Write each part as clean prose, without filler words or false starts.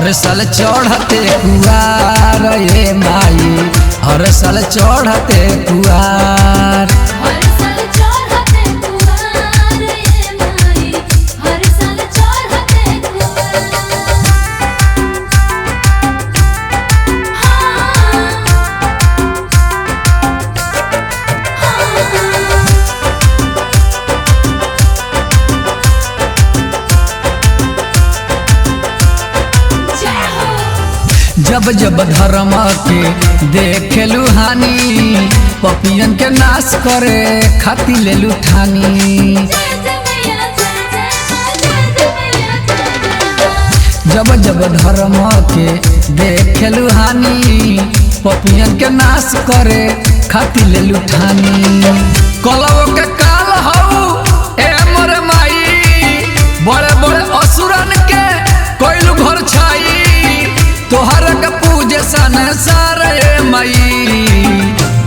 हर साल चढ़ते कुआर ये माई, हर साल चढ़ते कुआर। हर साल चढ़ते कुआर ये माई, हर साल चढ़ते कुआर। जब जब धर्म के देखेलू हानि, पपियन के नाश करे खाती लेलू ठानी। जब जब धर्म के देखेलू हानि, पपियन के नाश करे खाती लेलू ठानी। कलव के काल हऊ ए मोरे माई, बड़े बड़े असुरन के कोइलू घर छाई। तोहर के पूजे संसार ये माई,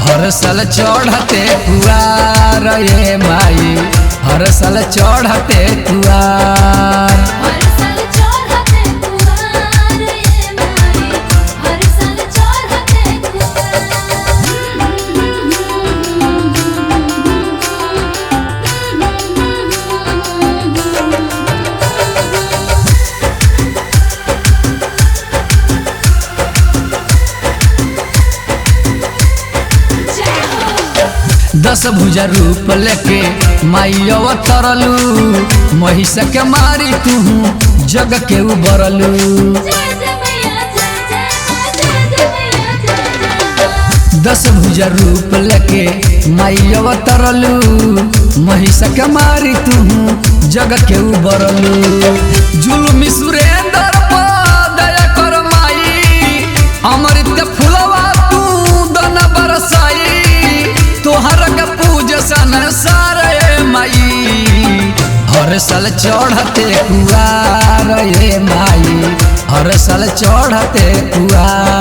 हर साल चढ़ते कुआर ये माई, हर साल चढ़ते कुआर। हर साल चढ़ते कुआर ये माई, हर साल चढ़ते कुआर। दस भुजा रूप लेके माई अवतरलू, महिष के मारी तू जग के उबरलू। दस भुजा रूप लेके माई अवतरलू, महिष के मारी तू जग के उबरलू। जुलमी सुरेंद्र पर दया कर माई, अमृत फुलवा तू दन बरसाई। तोहर के पूजे संसार ये माई, हर साल चढ़ते कुआर ये माई, हर साल चढ़ते कुआर।